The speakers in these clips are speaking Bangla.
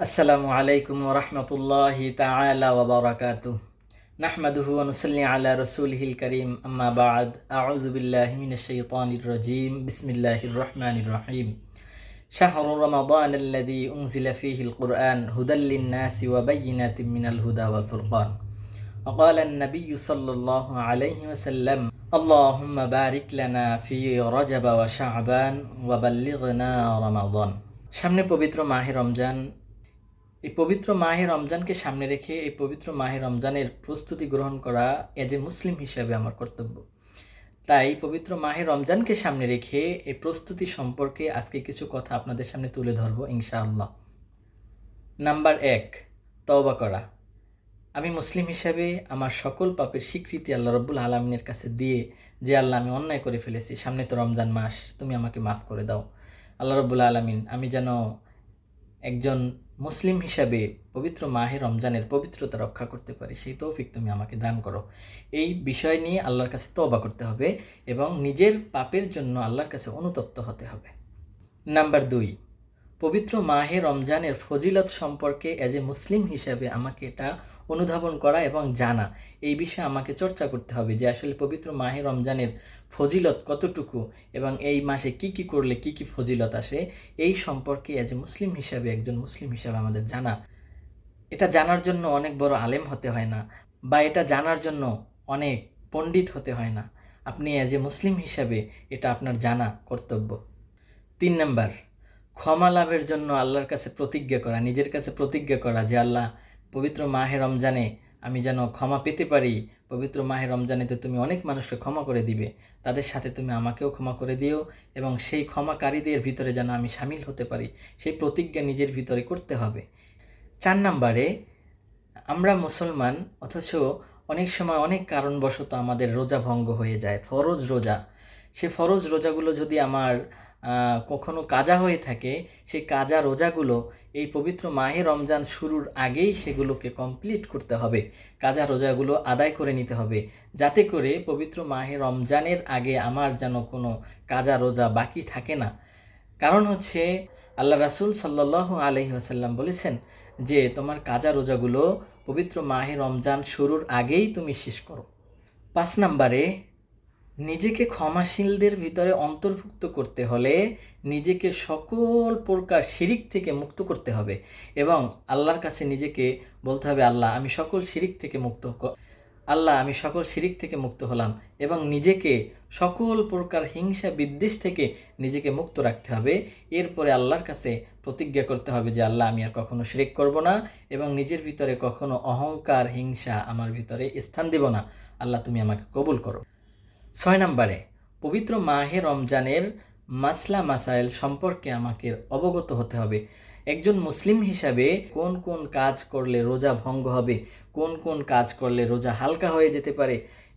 আসসালামু আলাইকুম ওয়া রাহমাতুল্লাহি তাআলা ওয়া বারাকাতুহু নাহমাদুহু ওয়া নুসাল্লি আলা রাসূলিহিল কারীম আম্মা বা'দ আউযু বিল্লাহি মিনাশ শাইতানির রাজীম বিসমিল্লাহির রহমানির রহিম শাহরু রমাদানাল্লাযী উনজিলা ফীহিল কুরআন হুদাল লিন-নাসি ওয়া বায়্যিনাতিন মিনাল হুদা ওয়াল ফুরকান ওয়া ক্বালা আন-নাবিয়্যু সাল্লাল্লাহু আলাইহি ওয়াসাল্লাম আল্লাহুম্মা বারিক লানা ফী রজব ওয়া শা'বান ওয়া বাল্লিগনা রমাদান। সামনে পবিত্র মাহে রমজান। এই পবিত্র মাহে রমজানকে সামনে রেখে এই পবিত্র মাহে রমজানের প্রস্তুতি গ্রহণ করা এজ এ মুসলিম হিসাবে আমার কর্তব্য। তাই পবিত্র মাহে রমজানকে সামনে রেখে এই প্রস্তুতি সম্পর্কে আজকে কিছু কথা আপনাদের সামনে তুলে ধরবো ইনশাআল্লাহ। নাম্বার 1, তওবা করা। আমি মুসলিম হিসাবে আমার সকল পাপের স্বীকৃতি আল্লাহ রাব্বুল আলামিনের কাছে দিয়ে, যে আল্লাহ আমি অন্যায় করে ফেলেছি, সামনে তো রমজান মাস, তুমি আমাকে মাফ করে দাও। আল্লাহ রাব্বুল আলামিন, আমি যেন একজন মুসলিম হিসাবে পবিত্র মাহে রমজানের পবিত্রতা রক্ষা করতে পারি, সেই তৌফিক তুমি আমাকে দান করো। এই বিষয় নিয়ে আল্লাহর কাছে তওবা করতে হবে এবং নিজের পাপের জন্য আল্লাহর কাছে অনুতপ্ত হতে হবে। নাম্বার 2, পবিত্র মাহে রমজানের ফজিলত সম্পর্কে এজ এ মুসলিম হিসাবে আমাকে এটা অনুধাবন করা এবং জানা, এই বিষয়ে আমাকে চর্চা করতে হবে যে আসলে পবিত্র মাহে রমজানের ফজিলত কতটুকু এবং এই মাসে কি কি করলে কি কি ফজিলত আসে, এই সম্পর্কে এজ এ মুসলিম হিসাবে, একজন মুসলিম হিসাবে আমাদের জানা। এটা জানার জন্য অনেক বড় আলেম হতে হয় না, বা এটা জানার জন্য অনেক পণ্ডিত হতে হয় না। আপনি এজ এ মুসলিম হিসাবে এটা আপনার জানা কর্তব্য। 3 নাম্বার, ক্ষমা লাভের জন্য আল্লাহর কাছে প্রতিজ্ঞা করা, নিজের কাছে প্রতিজ্ঞা করা যে আল্লাহ, পবিত্র মাহে রমজানে আমি যেন ক্ষমা পেতে পারি। পবিত্র মাহে রমজানেতে তুমি অনেক মানুষকে ক্ষমা করে দিবে, তাদের সাথে তুমি আমাকেও ক্ষমা করে দিও এবং সেই ক্ষমাকারীদের ভিতরে যেন আমি সামিল হতে পারি, সেই প্রতিজ্ঞা নিজের ভিতরে করতে হবে। 4 নাম্বারে, আমরা মুসলমান অথচ অনেক সময় অনেক কারণবশত আমাদের রোজা ভঙ্গ হয়ে যায়, ফরজ রোজা। সে ফরজ রোজাগুলো যদি আমার কখনো কাজা হয়ে থাকে, সেই কাজা রোজাগুলো এই পবিত্র মাহে রমজান শুরুর আগেই সেগুলোকে কমপ্লিট করতে হবে, কাজা রোজাগুলো আদায় করে নিতে হবে, যাতে করে পবিত্র মাহে রমজানের আগে আমার যেন কোনো কাজা রোজা বাকি থাকে না। কারণ হচ্ছে আল্লাহ রাসূল সাল্লাল্লাহু আলাইহি ওয়াসাল্লাম বলেছেন যে তোমার কাজা রোজাগুলো পবিত্র মাহে রমজান শুরুর আগেই তুমি শেষ করো। 5 নাম্বারে, নিজেকে ক্ষমাশীলদের ভিতরে অন্তর্ভুক্ত করতে হলে নিজেকে সকল প্রকার শিরিক থেকে মুক্ত করতে হবে এবং আল্লাহর কাছে নিজেকে বলতে হবে, আল্লাহ আমি সকল শিরিক থেকে মুক্ত হলাম, এবং নিজেকে সকল প্রকার হিংসা বিদ্বেষ থেকে নিজেকে মুক্ত রাখতে হবে। এরপরে আল্লাহর কাছে প্রতিজ্ঞা করতে হবে যে আল্লাহ আমি আর কখনো শিরিক করব না এবং নিজের ভিতরে কখনো অহংকার হিংসা আমার ভিতরে স্থান দেব না। আল্লাহ তুমি আমাকে কবুল করো। 6 নাম্বারে, পবিত্র মাহে রমজানের মাসলা মাসাইল সম্পর্কে আমাকে অবগত হতে হবে। একজন মুসলিম হিসাবে কোন কোন কাজ করলে রোজা ভঙ্গ হবে, কোন কোন কাজ করলে রোজা হালকা হয়ে যেতে পারে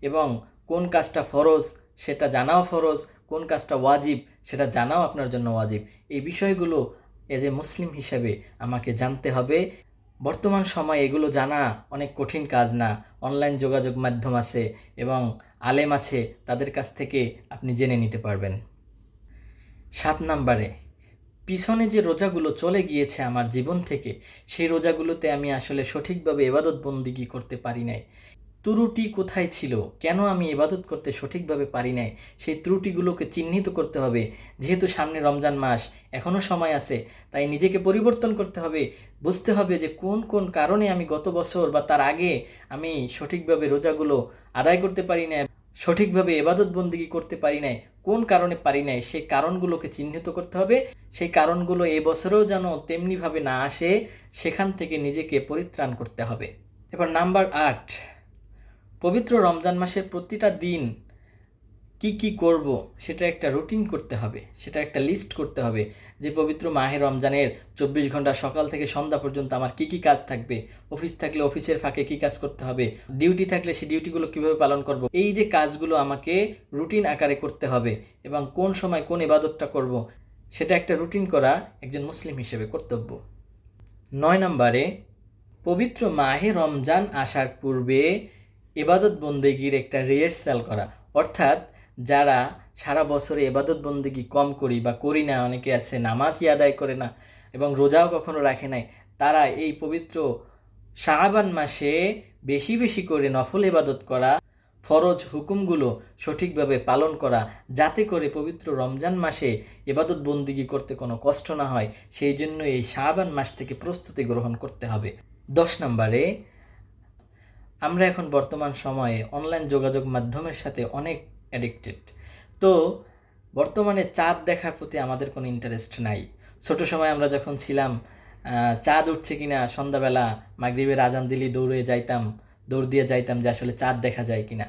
এবং কোন কাজটা ফরজ সেটা জানাও ফরজ, কোন কাজটা ওয়াজিব সেটা জানাও আপনার জন্য ওয়াজিব। এই বিষয়গুলো এজ এ মুসলিম হিসাবে আমাকে জানতে হবে। বর্তমান সময়ে এগুলো জানা অনেক কঠিন কাজ না, অনলাইন যোগাযোগ মাধ্যম আছে এবং আলেম আছে, তাদের কাছ থেকে আপনি জেনে নিতে পারবেন। 7 নাম্বারে, পিছনে যে রোজাগুলো চলে গিয়েছে আমার জীবন থেকে, সেই রোজাগুলোতে আমি আসলে সঠিকভাবে ইবাদত বন্দিগি করতে পারি নাই। ত্রুটি কোথায় ছিল, কেন আমি ইবাদত করতে সঠিকভাবে পারি নাই, সেই ত্রুটিগুলোকে চিহ্নিত করতে হবে। যেহেতু সামনে রমজান মাস, এখনও সময় আছে, তাই নিজেকে পরিবর্তন করতে হবে, বুঝতে হবে যে কোন কোন কারণে আমি গত বছর বা তার আগে আমি সঠিকভাবে রোজাগুলো আদায় করতে পারি নাই, সঠিকভাবে ইবাদত বন্দিগি করতে পারি নাই, কোন কারণে পারি নাই, সেই কারণগুলোকে চিহ্নিত করতে হবে। সেই কারণগুলো এই বছরেও যেন তেমনিভাবে না আসে, সেখান থেকে নিজেকে পরিত্রাণ করতে হবে। এবার নাম্বার 8, পবিত্র রমজান মাসের প্রতিটা দিন কি কি করব সেটা একটা রুটিন করতে হবে, সেটা একটা লিস্ট করতে হবে যে পবিত্র মাহে রমজানের 24 ঘন্টা সকাল থেকে সন্ধ্যা পর্যন্ত আমার কি কি কাজ থাকবে, অফিস থাকলে অফিসের ফাঁকে কি কাজ করতে হবে, ডিউটি থাকলে সেই ডিউটিগুলো কীভাবে পালন করব, এই যে কাজগুলো আমাকে রুটিন আকারে করতে হবে এবং কোন সময় কোন ইবাদতটা করব সেটা একটা রুটিন করা একজন মুসলিম হিসেবে কর্তব্য। 9 নম্বরে, পবিত্র মাহে রমজান আসার পূর্বে ইবাদত বন্দেগীর একটা রিহার্সাল করা, অর্থাৎ যারা সারা বছরে ইবাদত বন্দেগী কম করি বা করি না, অনেকে আছে নামাজই আদায় করে না, এবং রোজাও কখনো রাখে নাই, তারা এই পবিত্র শাবান মাসে বেশি বেশি করে নফল ইবাদত করা, ফরজ হুকুমগুলো সঠিকভাবে পালন করা, যাতে করে পবিত্র রমজান মাসে ইবাদত বন্দিগি করতে কোনো কষ্ট না হয়, সেই জন্য এই শাবান মাস থেকে প্রস্তুতি গ্রহণ করতে হবে। 10 নম্বরে, আমরা এখন বর্তমান সময়ে অনলাইন যোগাযোগ মাধ্যমের সাথে অনেক অ্যাডিক্টেড। তো বর্তমানে চাঁদ দেখার প্রতি আমাদের কোনো ইন্টারেস্ট নাই। ছোট সময় আমরা যখন ছিলাম, চাঁদ উঠছে কিনা সন্ধ্যাবেলা মাগরিবের আজান দিলি দৌড় দিয়ে যাইতাম যে আসলে চাঁদ দেখা যায় কিনা।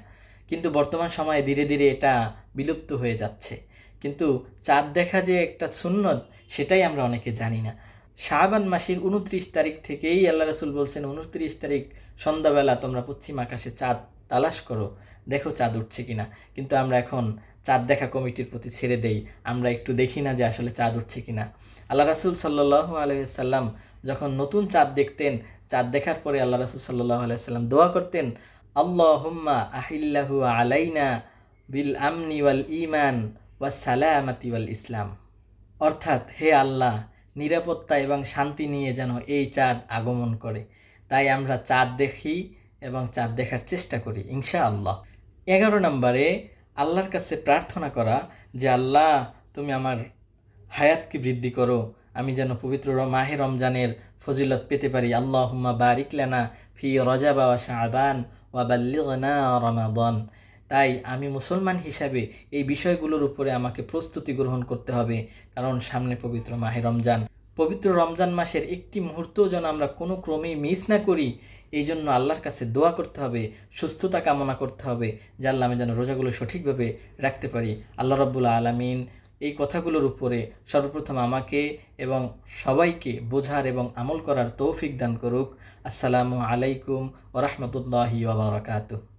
কিন্তু বর্তমান সময়ে ধীরে ধীরে এটা বিলুপ্ত হয়ে যাচ্ছে। কিন্তু চাঁদ দেখা যে একটা সুন্নত, সেটাই আমরা অনেকে জানি না। শাবান মাসের 29 তারিখ থেকেই আল্লাহ রাসূল বলছেন, 29 তারিখ সন্ধ্যাবেলা তোমরা পশ্চিম আকাশে চাঁদ তালাশ করো, দেখো চাঁদ উঠছে কিনা। কিন্তু আমরা এখন চাঁদ দেখা কমিটির প্রতি ছেড়ে দেই, আমরা একটু দেখি না যে আসলে চাঁদ উঠছে কিনা। আল্লাহ রাসূল সাল্লাল্লাহু আলাইহি সাল্লাম যখন নতুন চাঁদ দেখতেন, চাঁদ দেখার পরে আল্লাহ রাসূল সাল্লাল্লাহু আলাইহি সাল্লাম দোয়া করতেন, আল্লাহুম্মা আহিল্লাহু আলাইনা বিল আমনি ওয়াল ঈমান ওয়াস সালামাতি ওয়াল ইসলাম। অর্থাৎ, হে আল্লাহ, নিরাপত্তা এবং শান্তি নিয়ে যেন এই চাঁদ আগমন করে। তাই আমরা চাঁদ দেখি এবং চাঁদ দেখার চেষ্টা করি ইনশাআল্লাহ। 11 নম্বরে, আল্লাহর কাছে প্রার্থনা করা যে আল্লাহ, তুমি আমার হায়াতকে বৃদ্ধি করো, আমি যেন পবিত্র মাহে রমজানের ফজিলত পেতে পারি। আল্লাহুম্মা বারিক লানা ফি রজব ওয়া শাবান ওয়া বাল্লিগনা রমাদান। তাই আমি মুসলমান হিসাবে এই বিষয়গুলোর উপরে আমাকে প্রস্তুতি গ্রহণ করতে হবে, কারণ সামনে পবিত্র মাহে রমজান। পবিত্র রমজান মাসের একটি মুহূর্তও যেন আমরা কোনো ক্রমেই মিস না করি, এই জন্য আল্লাহর কাছে দোয়া করতে হবে, সুস্থতা কামনা করতে হবে যে আল্লাহ, আমি যেন রোজাগুলো সঠিকভাবে রাখতে পারি। আল্লাহ রাব্বুল আলামিন এই কথাগুলোর উপরে সর্বপ্রথম আমাকে এবং সবাইকে বোঝার এবং আমল করার তৌফিক দান করুক। আসসালামু আলাইকুম ওয়া রাহমাতুল্লাহি ওয়া বারাকাতুহু।